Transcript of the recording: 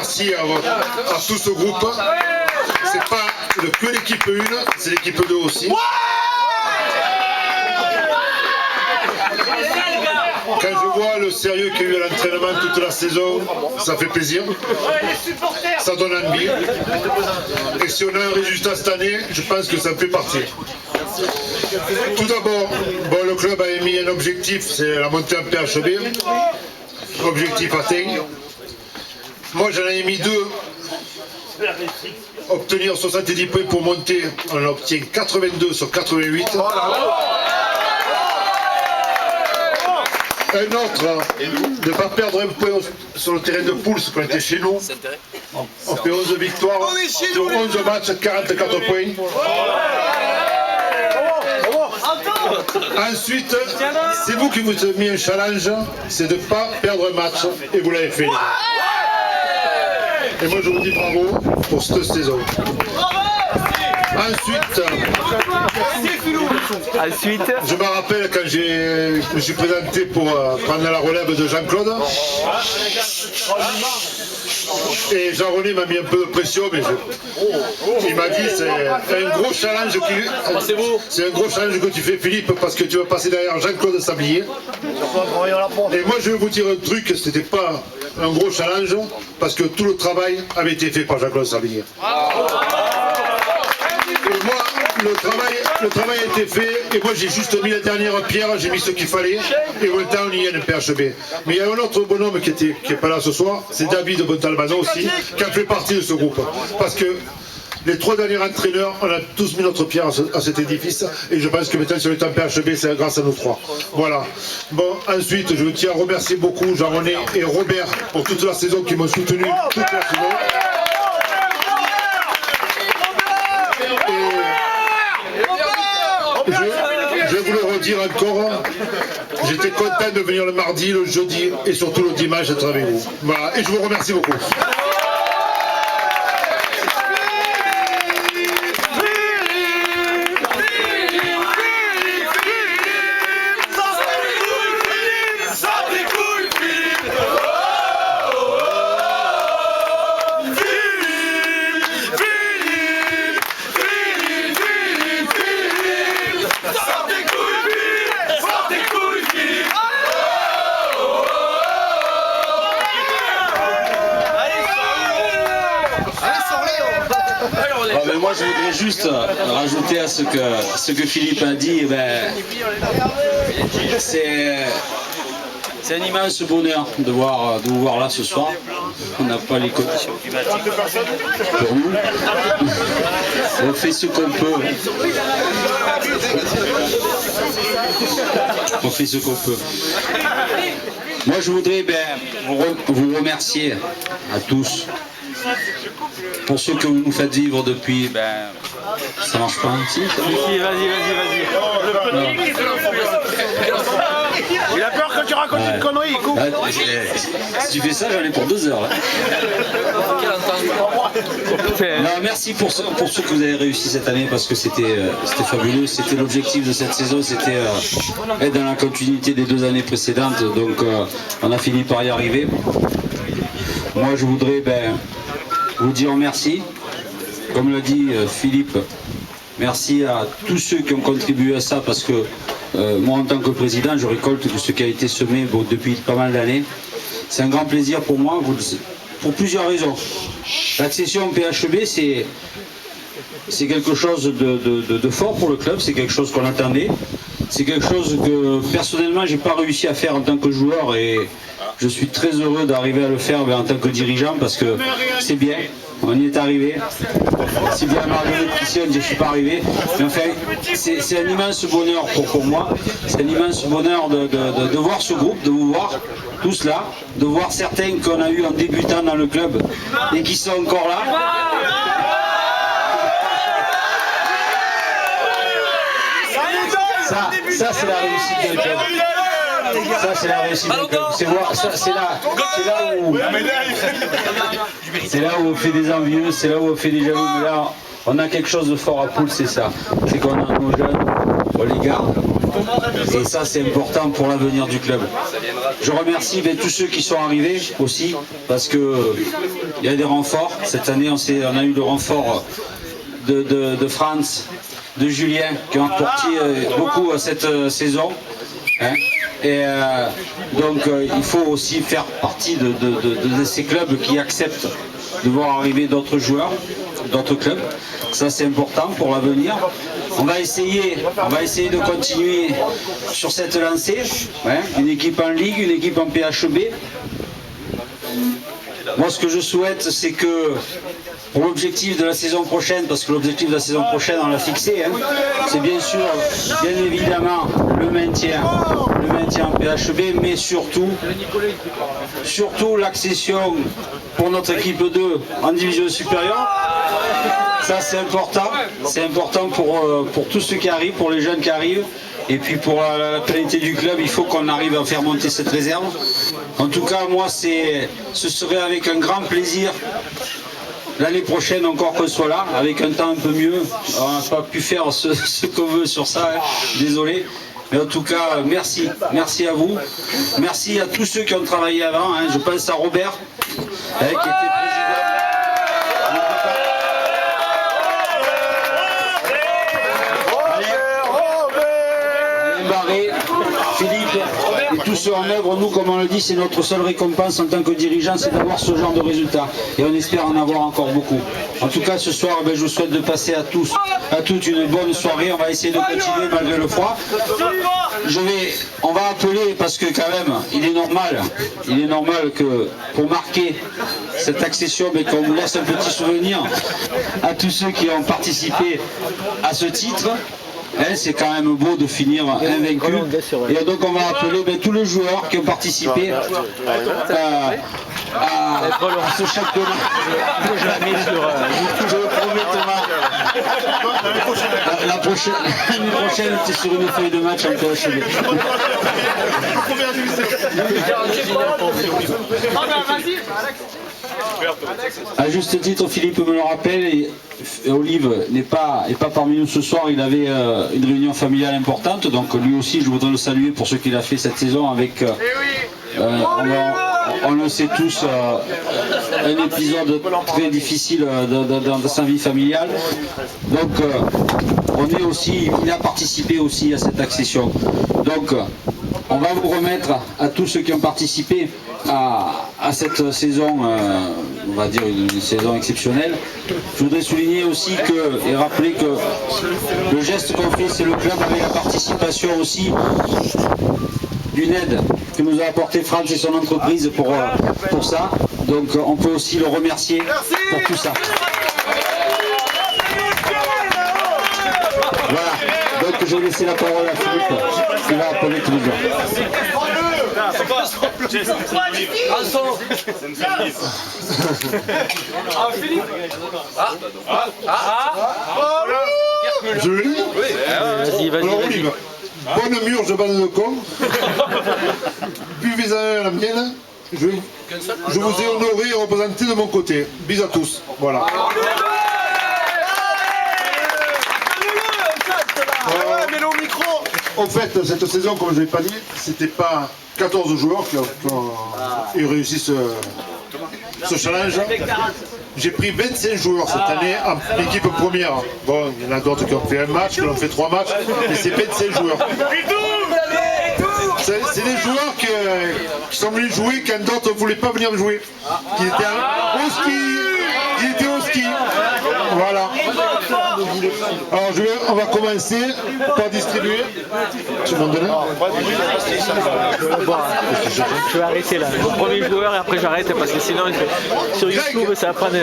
merci à tout ce groupe. C'est pas que l'équipe 1, c'est l'équipe 2 aussi. Quand je vois le sérieux qu'il y a eu à l'entraînement toute la saison, ça fait plaisir. Ça donne envie. Et si on a un résultat cette année, je pense que ça peut partir. Tout d'abord, bon, le club a émis un objectif, c'est la montée en PHB. Objectif atteint. Moi j'en ai mis 2. Obtenir 70 points pour monter, on obtient 82 sur 88. Un autre, de ne pas perdre un point sur le terrain de Pouls, quand on était chez nous. On fait 11 victoires, sur 11 matchs, 44 points. Ensuite, c'est vous qui vous avez mis un challenge, c'est de ne pas perdre un match, et vous l'avez fait. Et moi je vous dis bravo pour cette saison. Ensuite, je me rappelle quand je me suis présenté pour prendre la relève de Jean-Claude. Et Jean-René m'a mis un peu de pression, mais il m'a dit c'est un gros challenge que tu fais, Philippe, parce que tu vas passer derrière Jean-Claude Sablier. Et moi je vais vous dire un truc, c'était pas un gros challenge, parce que tout le travail avait été fait par Jean-Claude Sablier. Et moi, le travail a été fait, et moi j'ai juste mis la dernière pierre, j'ai mis ce qu'il fallait, et en même temps on y est le PHB. Mais il y a un autre bonhomme qui n'est pas là ce soir, c'est David Bontalbano aussi, qui a fait partie de ce groupe. Parce que les 3 derniers entraîneurs, on a tous mis notre pierre à cet édifice, et je pense que maintenant si on est en PHB, c'est grâce à nous 3. Voilà. Bon, ensuite, je tiens à remercier beaucoup Jean-René et Robert pour toute la saison qui m'ont soutenu toute la saison. Je vais vous le redire encore, j'étais content de venir le mardi, le jeudi et surtout le dimanche être avec vous. Voilà, et je vous remercie beaucoup. Moi je voudrais juste rajouter à ce que Philippe a dit, eh ben, c'est un immense bonheur de vous voir là ce soir. On n'a pas les conditions climatiques pour nous. On fait ce qu'on peut. On fait ce qu'on peut. Moi je voudrais vous remercier à tous pour ce que vous nous faites vivre depuis, ça marche pas ici. Si, vas-y. Il a peur que tu racontes une connerie, il coupe. Si tu fais ça, j'en ai pour 2 heures. Là. Non, merci pour ce que vous avez réussi cette année, parce que c'était fabuleux. C'était l'objectif de cette saison, c'était être dans la continuité des 2 années précédentes. Donc on a fini par y arriver. Moi je voudrais vous dire merci. Comme l'a dit Philippe, merci à tous ceux qui ont contribué à ça, parce que moi en tant que président, je récolte tout ce qui a été semé depuis pas mal d'années. C'est un grand plaisir pour moi, pour plusieurs raisons. L'accession au PHB, c'est quelque chose de fort pour le club, c'est quelque chose qu'on attendait. C'est quelque chose que personnellement j'ai pas réussi à faire en tant que joueur, et je suis très heureux d'arriver à le faire en tant que dirigeant, parce que c'est bien, on y est arrivé. C'est bien Marguerite ici, je ne suis pas arrivé. Mais enfin, c'est un immense bonheur pour moi. C'est un immense bonheur de voir ce groupe, de vous voir tous là, de voir certains qu'on a eu en débutant dans le club et qui sont encore là. Ça c'est la réussite du club. Ça c'est la réussite du club. C'est là où on fait des envieux, c'est là où on fait des jaloux. Mais là, on a quelque chose de fort à Pouls, c'est ça. C'est qu'on a nos jeunes, on les garde, Et ça, c'est important pour l'avenir du club. Je remercie tous ceux qui sont arrivés aussi, parce qu'il y a des renforts. Cette année, on a eu le renfort de Franz, de Julien, qui ont apporté beaucoup à cette saison. Hein. Et donc, il faut aussi faire partie de ces clubs qui acceptent de voir arriver d'autres joueurs, d'autres clubs. Ça, c'est important pour l'avenir. On va essayer de continuer sur cette lancée. Hein. Une équipe en Ligue, une équipe en PHB. Moi, ce que je souhaite, c'est que pour l'objectif de la saison prochaine, parce que l'objectif de la saison prochaine, on l'a fixé, hein, c'est bien sûr, bien évidemment, le maintien en PHB, mais surtout l'accession pour notre équipe 2 en division supérieure. Ça, c'est important pour tous ceux qui arrivent, pour les jeunes qui arrivent. Et puis pour la qualité du club, il faut qu'on arrive à faire monter cette réserve. En tout cas, moi, ce serait avec un grand plaisir l'année prochaine encore qu'on soit là, avec un temps un peu mieux. On n'a pas pu faire ce qu'on veut sur ça, hein. Désolé. Mais en tout cas, merci à vous. Merci à tous ceux qui ont travaillé avant. Hein. Je pense à Robert, hein, qui était président. Philippe et tous ceux en œuvre, nous, comme on le dit, c'est notre seule récompense en tant que dirigeant, c'est d'avoir ce genre de résultats. Et on espère en avoir encore beaucoup. En tout cas, ce soir, je vous souhaite de passer à toutes une bonne soirée. On va essayer de continuer malgré le froid. On va appeler, parce que quand même, il est normal que pour marquer cette accession, mais qu'on vous laisse un petit souvenir à tous ceux qui ont participé à ce titre. Hein, c'est quand même beau de finir invaincu. Et donc on va appeler tous les joueurs qui ont participé à ce championnat. Je la mets sur je le promets, Thomas. L'année prochaine, c'est sur une feuille de match en PHB. À juste titre, Philippe me le rappelle, et Olive n'est pas parmi nous ce soir. Il avait une réunion familiale importante, donc lui aussi je voudrais le saluer pour ce qu'il a fait cette saison avec, on le sait tous, un épisode très difficile dans sa vie familiale. Donc il a participé aussi à cette accession. Donc on va vous remettre à tous ceux qui ont participé à cette saison, on va dire une saison exceptionnelle. Je voudrais souligner aussi et rappeler que le geste qu'on fait, c'est le club avec la participation aussi d'une aide que nous a apporté Franz et son entreprise pour ça. Donc on peut aussi le remercier pour tout ça. Voilà, donc je vais laisser la parole à Philippe qui va appeler tous les gens. Je le lis. Alors Olive, bonne mûre, je banane de con. Buvez-en la mienne. Je vous ai honoré et représenté de mon côté. Bis à tous. Voilà. En fait, cette saison, comme je ne l'ai pas dit, c'était pas 14 joueurs qui ont réussi ce challenge. J'ai pris 25 joueurs cette année en équipe première. Bon, il y en a d'autres qui ont fait un match, qui ont fait 3 matchs, mais c'est 25 joueurs. C'est des joueurs qui sont venus jouer quand d'autres ne voulaient pas venir jouer. Qui étaient au ski. Voilà. Alors on va commencer par distribuer. Tu m'en donnes un ? Je vais arrêter là. Le premier joueur et après j'arrête parce que sinon sur YouTube ça va prendre.